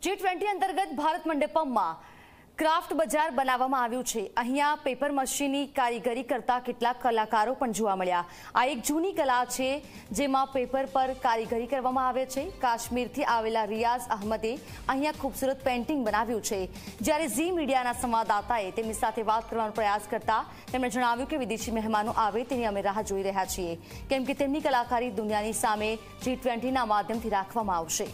G20 અંતર્ગત Bharat મંડપમમાં craft બજાર બનાવવામાં આવ્યું છે। અહીંયા પેપર મશીનની કારીગરી કરતા કેટલાક કલાકારો પણ જોવા મળ્યા। આ એક જૂની કલા છે જેમાં પેપર પર કારીગરી કરવામાં આવે છે। કાશ્મીરથી આવેલા રિયાઝ અહમદે અહીંયા ખૂબસૂરત પેઇન્ટિંગ બનાવ્યું છે। જ્યારે ઝી મીડિયાના સંવાદદાતાએ તેમની સાથે વાત કરવાનો પ્રયાસ કરતા તેમણે જણાવ્યું કે વિદેશી મહેમાનો આવે તેની અમે રાહ જોઈ રહ્યા છીએ, કેમ કે તેમની કલાકારી દુનિયાની સામે G20ના માધ્યમથી રાખવામાં આવશે।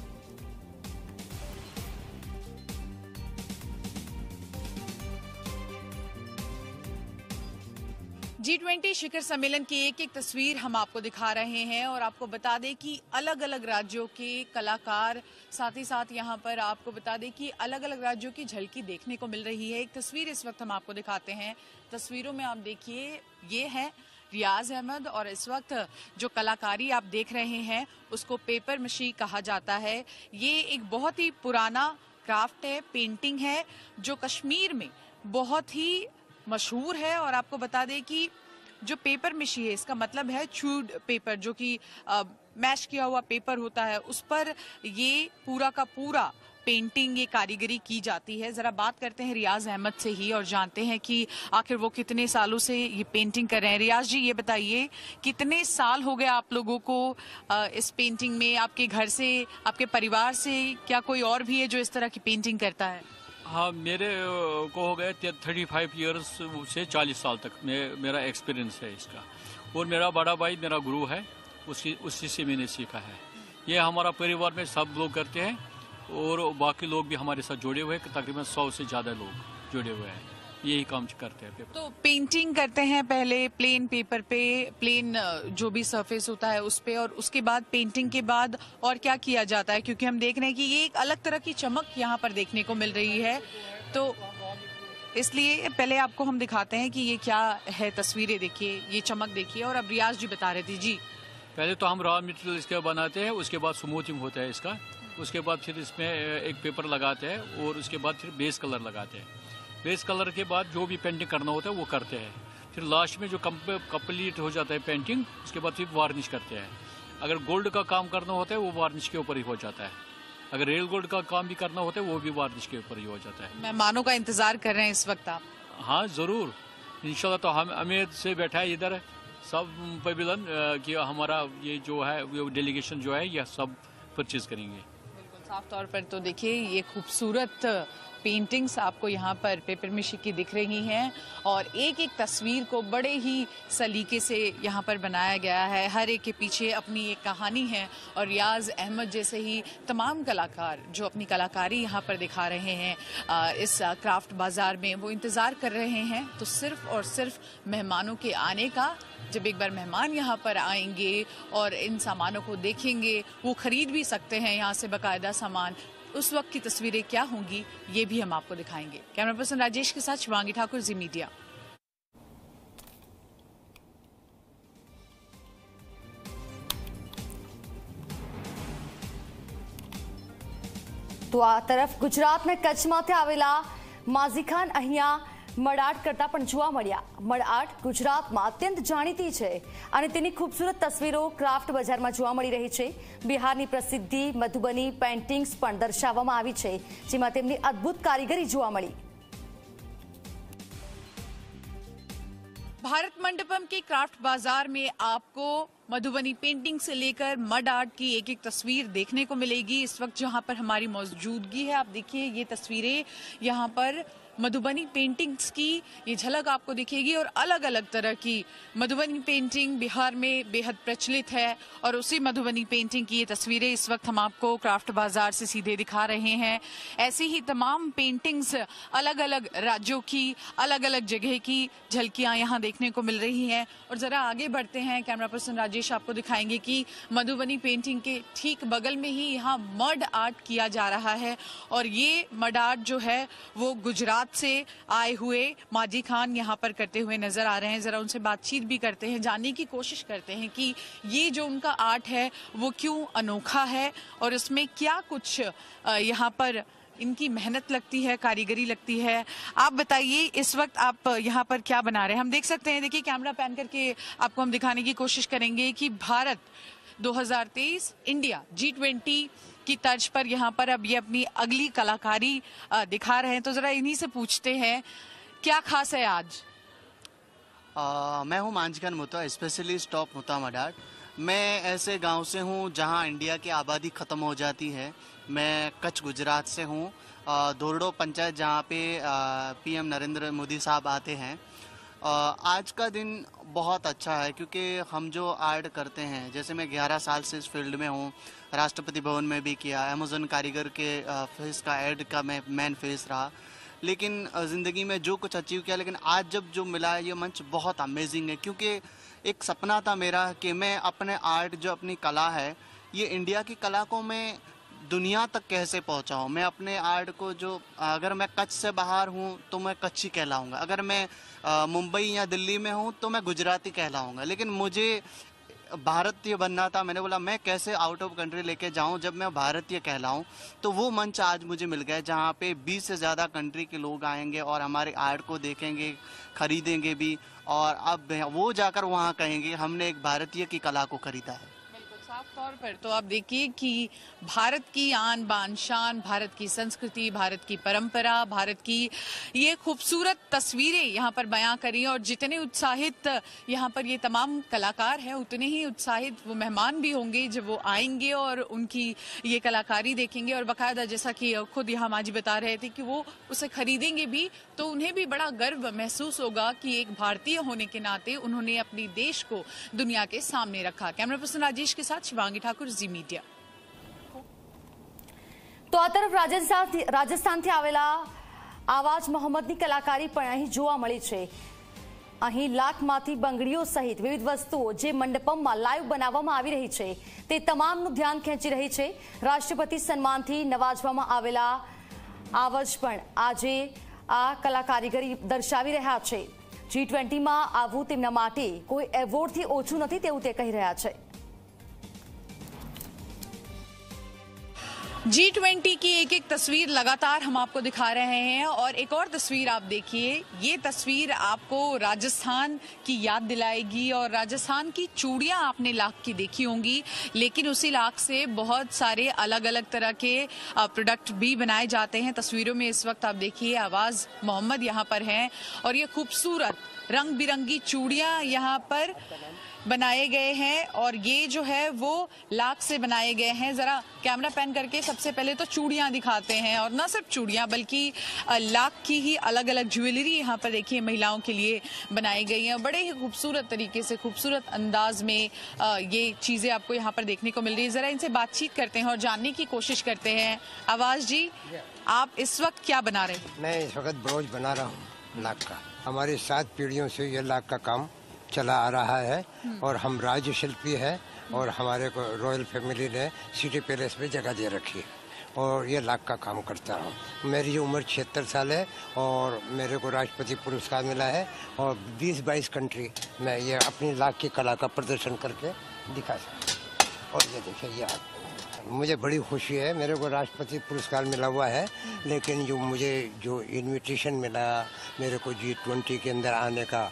G20 शिखर सम्मेलन की एक एक तस्वीर हम आपको दिखा रहे हैं और आपको बता दें कि अलग अलग राज्यों के कलाकार, साथ ही साथ यहाँ पर आपको बता दें कि अलग अलग राज्यों की झलकी देखने को मिल रही है। एक तस्वीर इस वक्त हम आपको दिखाते हैं। तस्वीरों में आप देखिए, ये है रियाज अहमद और इस वक्त जो कलाकारी आप देख रहे हैं उसको पेपर मशी कहा जाता है। ये एक बहुत ही पुराना क्राफ्ट है, पेंटिंग है जो कश्मीर में बहुत ही मशहूर है। और आपको बता दें कि जो पेपर मिशी है, इसका मतलब है च्यूड पेपर, जो कि मैश किया हुआ पेपर होता है, उस पर ये पूरा का पूरा पेंटिंग, ये कारीगरी की जाती है। जरा बात करते हैं रियाज अहमद से ही और जानते हैं कि आखिर वो कितने सालों से ये पेंटिंग कर रहे हैं। रियाज जी, ये बताइए कितने साल हो गए आप लोगों को इस पेंटिंग में? आपके घर से, आपके परिवार से क्या कोई और भी है जो इस तरह की पेंटिंग करता है? हाँ, मेरे को हो गए 35 ईयर्स से 40 साल तक मेरा एक्सपीरियंस है इसका। और मेरा बड़ा भाई मेरा गुरु है, उसी से मैंने सीखा है। ये हमारा परिवार में सब लोग करते हैं और बाकी लोग भी हमारे साथ जुड़े हुए हैं। तकरीबन 100 से ज़्यादा लोग जुड़े हुए हैं, यही काम करते हैं। तो पेंटिंग करते हैं पहले प्लेन पेपर पे, प्लेन जो भी सरफेस होता है उस पे, और उसके बाद पेंटिंग के बाद और क्या किया जाता है? क्योंकि हम देख रहे हैं कि ये एक अलग तरह की चमक यहाँ पर देखने को मिल रही है, तो इसलिए पहले आपको हम दिखाते हैं कि ये क्या है। तस्वीरें देखिए, ये चमक देखिए। और अब रियाज जी बता रहे थे। जी, पहले तो हम रॉ मटेरियल इसके बनाते हैं, उसके बाद स्मूथिंग होता है इसका, उसके बाद फिर इसमें एक पेपर लगाते हैं और उसके बाद फिर बेस कलर लगाते हैं। बेस कलर के बाद जो भी पेंटिंग करना होता है वो करते हैं। फिर लास्ट में जो कंप्लीट हो जाता है पेंटिंग, उसके बाद फिर वार्निश करते हैं। अगर गोल्ड का काम करना होता है वो वार्निश के ऊपर ही हो जाता है। अगर रियल गोल्ड का काम भी करना होता है वो भी वार्निश के ऊपर ही हो जाता है। मेहमानों का इंतजार कर रहे हैं इस वक्त आप? हाँ, जरूर, इंशाल्लाह। तो हम उम्मीद से बैठा है इधर सब पवेलियन कि हमारा ये जो है डेलीगेशन जो है यह सब परचेज करेंगे। बिल्कुल साफ तौर पर तो देखिए, ये खूबसूरत पेंटिंग्स आपको यहाँ पर पेपर मिशी की दिख रही हैं और एक एक तस्वीर को बड़े ही सलीके से यहाँ पर बनाया गया है। हर एक के पीछे अपनी एक कहानी है और रियाज अहमद जैसे ही तमाम कलाकार जो अपनी कलाकारी यहाँ पर दिखा रहे हैं इस क्राफ्ट बाजार में, वो इंतज़ार कर रहे हैं तो सिर्फ और सिर्फ मेहमानों के आने का। जब एक बार मेहमान यहाँ पर आएंगे और इन सामानों को देखेंगे, वो खरीद भी सकते हैं यहाँ से बाकायदा सामान, उस वक्त की तस्वीरें क्या होंगी ये भी हम आपको दिखाएंगे। कैमरा पर्सन राजेश के साथ शिवांगी ठाकुर, ज़ी मीडिया। તો આ તરફ ગુજરાતના કચ્છમાંથી આવેલા માઝીખાન અહીંયા મડ આર્ટ કરતા પણ જોવા મળ્યા। મડ આર્ટ ગુજરાતમાં અત્યંત જાણીતી છે અને તેની ખૂબસૂરત તસવીરો ક્રાફ્ટ બજારમાં જોવા મળી રહી છે। બિહારની પ્રસિદ્ધિ મધુબની પેઇન્ટિંગ્સ પણ દર્શાવવામાં આવી છે, જેમાં તેમની અદ્ભુત કારીગરી જોવા મળી। भारत मंडपम के क्राफ्ट बाजार में आपको मधुबनी पेंटिंग से लेकर मड आर्ट की एक एक तस्वीर देखने को मिलेगी। इस वक्त जहां पर हमारी मौजूदगी है, आप देखिए ये तस्वीरें यहाँ पर मधुबनी पेंटिंग्स की ये झलक आपको दिखेगी। और अलग अलग तरह की मधुबनी पेंटिंग बिहार में बेहद प्रचलित है और उसी मधुबनी पेंटिंग की ये तस्वीरें इस वक्त हम आपको क्राफ्ट बाजार से सीधे दिखा रहे हैं। ऐसी ही तमाम पेंटिंग्स अलग अलग राज्यों की, अलग अलग जगह की झलकियां यहाँ देखने को मिल रही हैं। और ज़रा आगे बढ़ते हैं, कैमरा पर्सन राजेश आपको दिखाएंगे कि मधुबनी पेंटिंग के ठीक बगल में ही यहाँ मड आर्ट किया जा रहा है। और ये मड आर्ट जो है वो गुजरात से आए हुए माजी खान यहाँ पर करते हुए नजर आ रहे हैं। जरा उनसे बातचीत भी करते हैं, जानने की कोशिश करते हैं कि ये जो उनका आर्ट है वो क्यों अनोखा है और इसमें क्या कुछ यहाँ पर इनकी मेहनत लगती है, कारीगरी लगती है। आप बताइए इस वक्त आप यहाँ पर क्या बना रहे हैं? हम देख सकते हैं, देखिए कैमरा पैन करके आपको हम दिखाने की कोशिश करेंगे कि भारत 2023 इंडिया G20 की तर्ज पर यहाँ पर अब ये अपनी अगली कलाकारी दिखा रहे हैं। तो जरा इन्हीं से पूछते हैं क्या खास है आज। मैं हूँ मांझगन मुता, स्पेशली स्टॉप मुता मडाट। मैं ऐसे गांव से हूँ जहाँ इंडिया की आबादी ख़त्म हो जाती है। मैं कच्छ गुजरात से हूँ, दोरडो पंचायत जहाँ पे पीएम नरेंद्र मोदी साहब आते हैं। आज का दिन बहुत अच्छा है क्योंकि हम जो आर्ट करते हैं, जैसे मैं 11 साल से इस फील्ड में हूँ, राष्ट्रपति भवन में भी किया, अमेज़न कारीगर के फेस का ऐड का मैं मेन फेस रहा, लेकिन ज़िंदगी में जो कुछ अचीव किया, लेकिन आज जब जो मिला है ये मंच बहुत अमेजिंग है क्योंकि एक सपना था मेरा कि मैं अपने आर्ट जो अपनी कला है, ये इंडिया की कला को मैं दुनिया तक कैसे पहुंचाऊं। मैं अपने आर्ट को जो, अगर मैं कच्छ से बाहर हूं तो मैं कच्छी कहलाऊंगा, अगर मैं मुंबई या दिल्ली में हूं तो मैं गुजराती कहलाऊंगा, लेकिन मुझे भारतीय बनना था। मैंने बोला मैं कैसे आउट ऑफ कंट्री लेके जाऊं जब मैं भारतीय कहलाऊं। तो वो मंच आज मुझे मिल गया जहां पे 20 से ज़्यादा कंट्री के लोग आएंगे और हमारे आर्ट को देखेंगे, खरीदेंगे भी, और अब वो जाकर वहां कहेंगे हमने एक भारतीय की कला को खरीदा है। साफ तौर पर तो आप देखिए कि भारत की आन बान शान, भारत की संस्कृति, भारत की परंपरा, भारत की ये खूबसूरत तस्वीरें यहाँ पर बयां करी, और जितने उत्साहित यहाँ पर ये तमाम कलाकार हैं उतने ही उत्साहित वो मेहमान भी होंगे जब वो आएंगे और उनकी ये कलाकारी देखेंगे। और बाकायदा जैसा कि खुद यहाँ माजी बता रहे थे कि वो उसे खरीदेंगे भी, तो उन्हें भी बड़ा गर्व महसूस होगा कि एक भारतीय होने के नाते उन्होंने अपने देश को दुनिया के सामने रखा। कैमरा पर्सन राजेश के साथ शिवांगी ठाकुर, जी मीडिया। તો આ તરફ રાજસ્થાનથી આવેલા આવાજ મોહમ્મદની કલાકારી પણ અહીં જોવા મળી છે। અહીં લાખમાંથી બંગડીઓ સહિત વિવિધ વસ્તુઓ જે મંડપમમાં લાઈવ બનાવવામાં આવી રહી છે તે તમામનું ધ્યાન ખેંચી રહી છે। રાષ્ટ્રપતિ સન્માનથી નવાજવામાં આવેલા આવાજ પણ આજે આ કલાકારીગરી દર્શાવી રહ્યા છે। G20માં આવવું તેમના માટે કોઈ એવોર્ડથી ઓછું નથી તેવું તે કહી રહ્યા છે। G20 की एक एक तस्वीर लगातार हम आपको दिखा रहे हैं, और एक और तस्वीर आप देखिए। ये तस्वीर आपको राजस्थान की याद दिलाएगी, और राजस्थान की चूड़ियां आपने लाख की देखी होंगी, लेकिन उसी लाख से बहुत सारे अलग अलग तरह के प्रोडक्ट भी बनाए जाते हैं। तस्वीरों में इस वक्त आप देखिए आवाज मोहम्मद यहाँ पर हैं, और ये खूबसूरत रंग बिरंगी चूड़ियां यहाँ पर बनाए गए हैं, और ये जो है वो लाख से बनाए गए हैं। जरा कैमरा पैन करके सबसे पहले तो चूड़ियां दिखाते हैं, और न सिर्फ चूड़ियां बल्कि लाख की ही अलग अलग ज्वेलरी यहाँ पर देखिए महिलाओं के लिए बनाई गई है। बड़े ही खूबसूरत तरीके से, खूबसूरत अंदाज में ये चीजें आपको यहाँ पर देखने को मिल रही है। जरा इनसे बातचीत करते हैं और जानने की कोशिश करते हैं। आवाज जी, आप इस वक्त क्या बना रहे हैं? मैं इस वक्त ब्रोच बना रहा हूँ लाख का। हमारी 7 पीढ़ियों से ये लाख का काम चला आ रहा है, और हम राज्य शिल्पी है, और हमारे को रॉयल फैमिली ने सिटी पैलेस में जगह दे रखी है, और ये लाख का काम करता हूँ। मेरी उम्र 76 साल है, और मेरे को राष्ट्रपति पुरस्कार मिला है, और 20-22 कंट्री में ये अपनी लाख की कला का प्रदर्शन करके दिखा सकता। और ये देखिए, ये मुझे बड़ी खुशी है, मेरे को राष्ट्रपति पुरस्कार मिला हुआ है, लेकिन मुझे जो इनविटेशन मिला, मेरे को G20 के अंदर आने का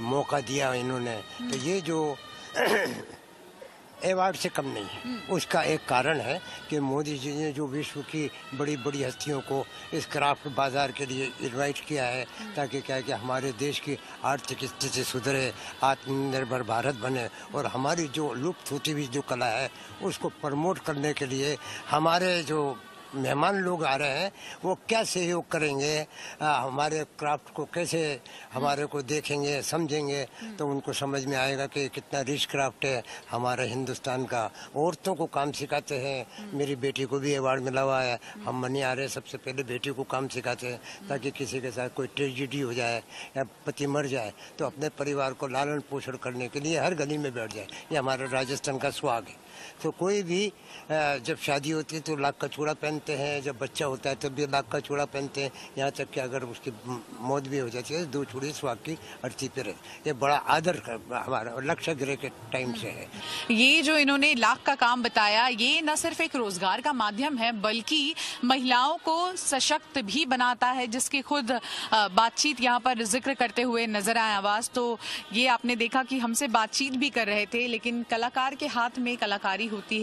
मौका दिया इन्होंने, तो ये जो अवार्ड से कम नहीं है। उसका एक कारण है कि मोदी जी ने जो विश्व की बड़ी बड़ी हस्तियों को इस क्राफ्ट बाजार के लिए इनवाइट किया है, ताकि क्या है कि हमारे देश की आर्थिक स्थिति सुधरे, आत्मनिर्भर भारत बने, और हमारी जो लुप्त होती हुई जो कला है उसको प्रमोट करने के लिए हमारे जो मेहमान लोग आ रहे हैं वो क्या सहयोग करेंगे, हमारे क्राफ्ट को कैसे हमारे को देखेंगे, समझेंगे, तो उनको समझ में आएगा कि कितना रिच क्राफ्ट है हमारे हिंदुस्तान का। औरतों को काम सिखाते हैं, मेरी बेटी को भी अवार्ड मिला हुआ है। हम मनी आ रहे सबसे पहले बेटी को काम सिखाते हैं, ताकि किसी के साथ कोई ट्रेजिडी हो जाए या पति मर जाए तो अपने परिवार को लालन पोषण करने के लिए हर गली में बैठ जाए। ये हमारे राजस्थान का स्वाग है। तो कोई भी जब शादी होती है तो लाख का चूड़ा पहनते हैं, जब बच्चा होता है तब भी लाख का चूड़ा पहनते हैं, यहाँ तक कि अगर उसकी मौत भी हो जाती है 2 चूड़ी स्वाग की अर्थी पे रहती। ये बड़ा आदर हमारा लक्ष्य गृह के टाइम से है। ये जो इन्होंने लाख का काम बताया, ये न सिर्फ एक रोजगार का माध्यम है बल्कि महिलाओं को सशक्त भी बनाता है, जिसकी खुद बातचीत यहाँ पर जिक्र करते हुए नजर आए आवाज। तो ये आपने देखा कि हमसे बातचीत भी कर रहे थे, लेकिन कलाकार के हाथ में कलाकारी होती है।